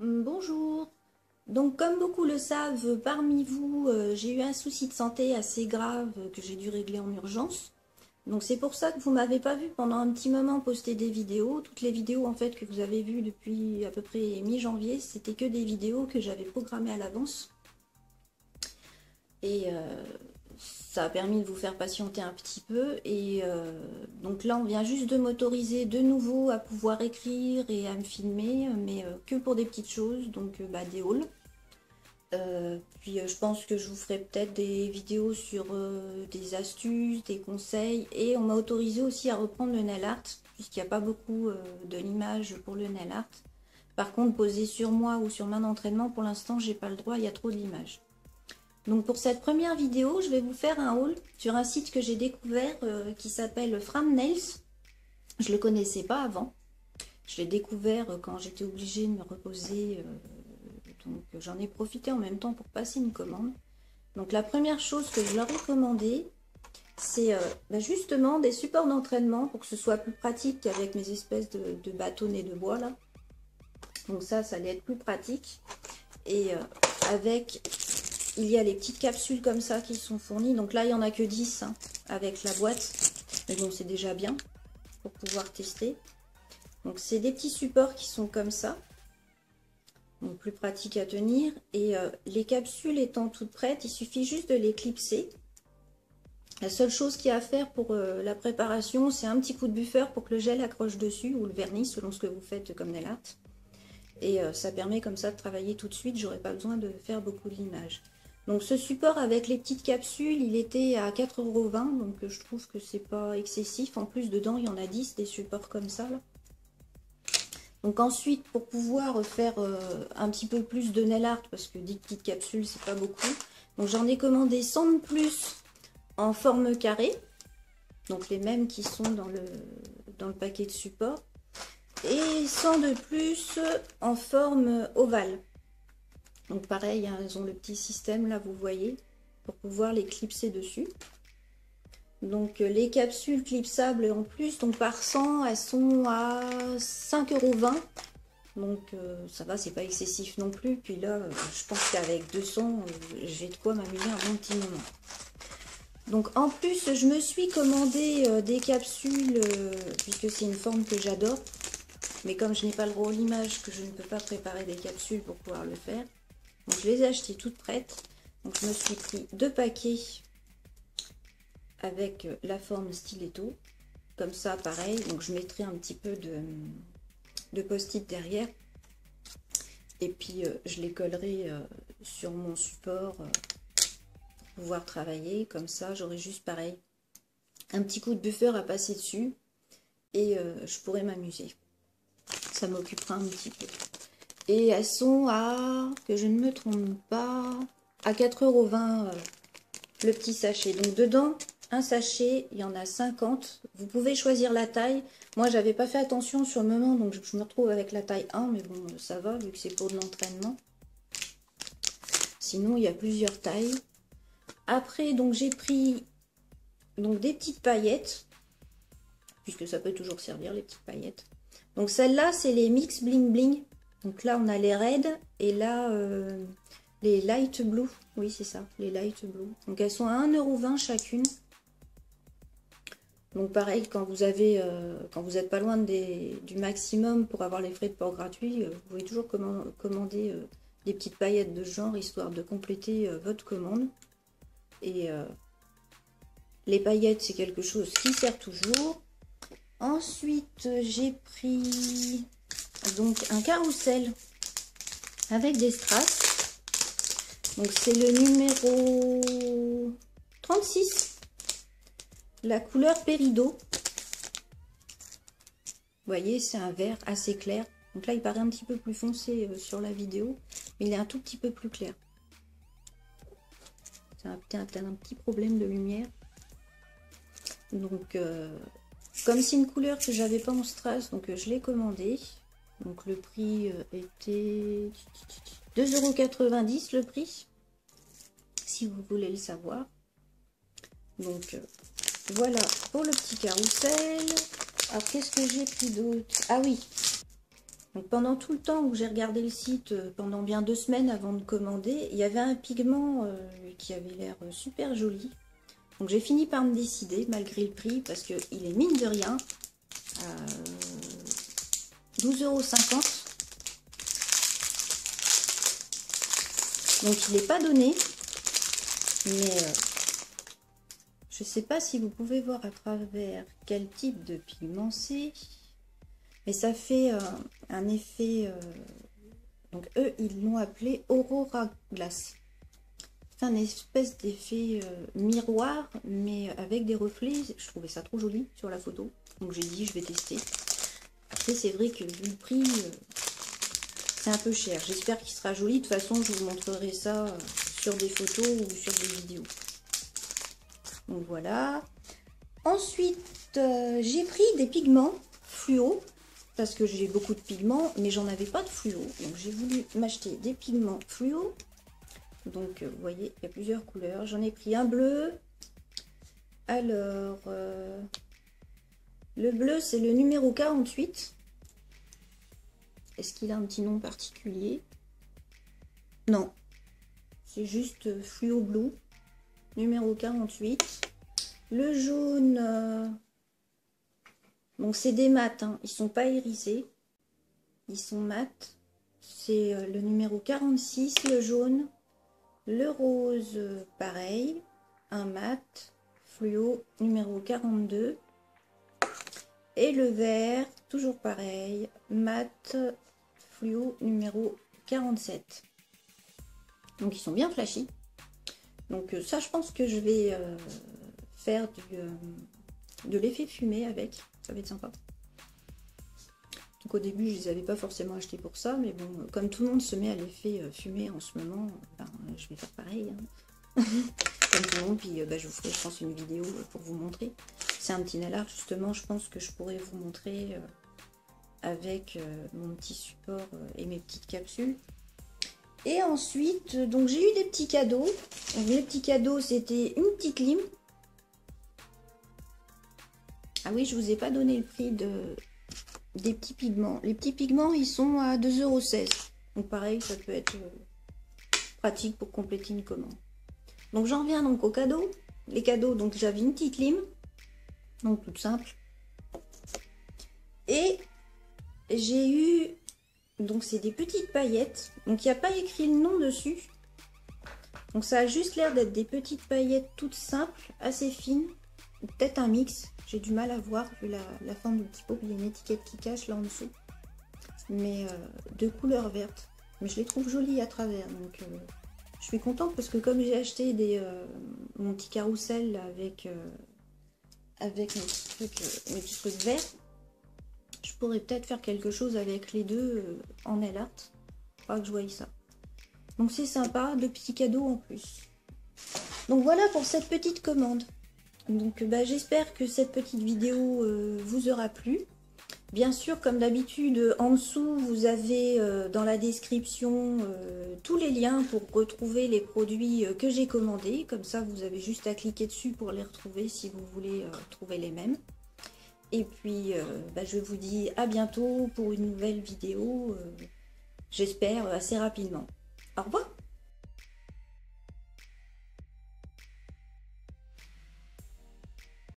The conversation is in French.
Bonjour. Donc comme beaucoup le savent parmi vous, j'ai eu un souci de santé assez grave que j'ai dû régler en urgence. Donc c'est pour ça que vous m'avez pas vu pendant un petit moment poster des vidéos. Toutes les vidéos en fait que vous avez vues depuis à peu près mi-janvier, c'était que des vidéos que j'avais programmées à l'avance. Et ça a permis de vous faire patienter un petit peu. Et donc là, on vient juste de m'autoriser de nouveau à pouvoir écrire et à me filmer, mais que pour des petites choses, donc des hauls. Puis je pense que je vous ferai peut-être des vidéos sur des astuces, des conseils. Et on m'a autorisé aussi à reprendre le nail art, puisqu'il n'y a pas beaucoup de l'image pour le nail art. Par contre, poser sur moi ou sur main d'entraînement, pour l'instant, j'ai pas le droit, il y a trop d'images. Donc pour cette première vidéo, je vais vous faire un haul sur un site que j'ai découvert qui s'appelle Fram Nails. Je ne le connaissais pas avant. Je l'ai découvert quand j'étais obligée de me reposer. Donc j'en ai profité en même temps pour passer une commande. Donc la première chose que je leur ai commandé, c'est justement des supports d'entraînement pour que ce soit plus pratique qu'avec mes espèces de bâtonnets de bois là. Donc ça allait être plus pratique. Et il y a les petites capsules comme ça qui sont fournies. Donc là, il n'y en a que 10 avec la boîte. Mais bon, c'est déjà bien pour pouvoir tester. Donc c'est des petits supports qui sont comme ça. Donc plus pratique à tenir. Et les capsules étant toutes prêtes, il suffit juste de les clipser. La seule chose qu'il y a à faire pour la préparation, c'est un petit coup de buffer pour que le gel accroche dessus, ou le vernis, selon ce que vous faites comme nail art. Et ça permet comme ça de travailler tout de suite. J'aurais pas besoin de faire beaucoup d'images. Donc ce support avec les petites capsules, il était à 4,20 €, donc je trouve que c'est pas excessif. En plus, dedans, il y en a 10, des supports comme ça. Là. Donc ensuite, pour pouvoir faire un petit peu plus de nail art, parce que 10 petites capsules, c'est pas beaucoup. Donc j'en ai commandé 100 de plus en forme carrée. Donc les mêmes qui sont dans le paquet de support. Et 100 de plus en forme ovale. Donc pareil, elles ont le petit système là, vous voyez, pour pouvoir les clipser dessus. Donc les capsules clipsables en plus, donc par 100, elles sont à 5,20 €. Donc ça va, c'est pas excessif non plus. Puis là, je pense qu'avec 200, j'ai de quoi m'amuser un bon petit moment. Donc en plus, je me suis commandé des capsules, puisque c'est une forme que j'adore. Mais comme je n'ai pas le droit à l'image, que je ne peux pas préparer des capsules pour pouvoir le faire. Donc je les ai achetées toutes prêtes. Donc je me suis pris 2 paquets avec la forme stiletto. Comme ça, pareil. Donc je mettrai un petit peu de post-it derrière. Et puis je les collerai sur mon support pour pouvoir travailler. Comme ça, j'aurai juste pareil un petit coup de buffer à passer dessus. Et je pourrai m'amuser. Ça m'occupera un petit peu. Et elles sont à, que je ne me trompe pas, à 4,20 € le petit sachet. Donc dedans, un sachet, il y en a 50. Vous pouvez choisir la taille. Moi, j'avais pas fait attention sur le moment, donc je me retrouve avec la taille 1. Mais bon, ça va, vu que c'est pour de l'entraînement. Sinon, il y a plusieurs tailles. Après, donc j'ai pris donc, des petites paillettes. Puisque ça peut toujours servir, les petites paillettes. Donc celles-là, c'est les mix bling bling. Donc là, on a les raids et là, les light blue. Oui, c'est ça, les light blue. Donc elles sont à 1,20 € chacune. Donc pareil, quand vous n'êtes pas loin du maximum pour avoir les frais de port gratuits, vous pouvez toujours commander des petites paillettes de ce genre, histoire de compléter votre commande. Et les paillettes, c'est quelque chose qui sert toujours. Ensuite, j'ai pris donc un carrousel avec des strass. Donc c'est le numéro 36. La couleur Péridot. Vous voyez, c'est un vert assez clair. Donc là, il paraît un petit peu plus foncé sur la vidéo. Mais il est un tout petit peu plus clair. C'est peut-être un petit problème de lumière. Donc, comme c'est une couleur que j'avais pas en strass, donc je l'ai commandé. Donc le prix était 2,90 € le prix, si vous voulez le savoir. Donc voilà pour le petit carrousel. Alors qu'est-ce que j'ai pris d'autre? Ah oui, Donc pendant tout le temps où j'ai regardé le site, pendant bien 2 semaines avant de commander, il y avait un pigment qui avait l'air super joli. Donc j'ai fini par me décider malgré le prix parce qu'il est mine de rien à 12,50 €. Donc il n'est pas donné, mais je ne sais pas si vous pouvez voir à travers quel type de pigment c'est, mais ça fait un effet, donc eux ils l'ont appelé Aurora Glass. C'est un espèce d'effet miroir, mais avec des reflets. Je trouvais ça trop joli sur la photo, donc j'ai dit je vais tester. Après c'est vrai que vu le prix, c'est un peu cher. J'espère qu'il sera joli. De toute façon, je vous montrerai ça sur des photos ou sur des vidéos. Donc voilà. Ensuite, j'ai pris des pigments fluo. Parce que j'ai beaucoup de pigments, mais j'en avais pas de fluo. Donc j'ai voulu m'acheter des pigments fluo. Donc vous voyez, il y a plusieurs couleurs. J'en ai pris un bleu. Alors, le bleu, c'est le numéro 48. Est-ce qu'il a un petit nom particulier? Non. C'est juste Fluo Blue, numéro 48. Le jaune, donc c'est des mats, hein. Ils sont pas irisés. Ils sont mat. C'est le numéro 46, le jaune. Le rose, pareil. Un mat, fluo, numéro 42. Et le vert, toujours pareil, mat, fluo, numéro 47. Donc ils sont bien flashy. Donc ça, je pense que je vais faire de l'effet fumé avec. Ça va être sympa. Donc au début, je ne les avais pas forcément achetés pour ça. Mais bon, comme tout le monde se met à l'effet fumé en ce moment, ben, je vais faire pareil. Hein. Comme tout le monde, puis je vous ferai, je pense, une vidéo pour vous montrer. C'est un petit nanar, justement, je pense que je pourrais vous montrer avec mon petit support et mes petites capsules. Et ensuite, donc j'ai eu des petits cadeaux. Donc, les petits cadeaux, c'était une petite lime. Ah oui, je vous ai pas donné le prix des petits pigments. Les petits pigments, ils sont à 2,16 €. Donc pareil, ça peut être pratique pour compléter une commande. Donc j'en reviens donc aux cadeaux. Les cadeaux, donc j'avais une petite lime. Donc toute simple. Et j'ai eu, donc c'est des petites paillettes. Donc il n'y a pas écrit le nom dessus. Donc ça a juste l'air d'être des petites paillettes toutes simples, assez fines. Peut-être un mix. J'ai du mal à voir vu la forme du petit pot. Il y a une étiquette qui cache là en dessous. Mais de couleur verte. Mais je les trouve jolies à travers. Donc je suis contente parce que comme j'ai acheté mon petit carrousel là, avec mes petits trucs verts, je pourrais peut-être faire quelque chose avec les deux en nail art. Faudra que je voie ça. Donc c'est sympa, de petits cadeaux en plus. Donc voilà pour cette petite commande. Donc j'espère que cette petite vidéo vous aura plu. Bien sûr, comme d'habitude, en dessous, vous avez dans la description tous les liens pour retrouver les produits que j'ai commandés. Comme ça, vous avez juste à cliquer dessus pour les retrouver si vous voulez trouver les mêmes. Et puis, je vous dis à bientôt pour une nouvelle vidéo, j'espère assez rapidement. Au revoir!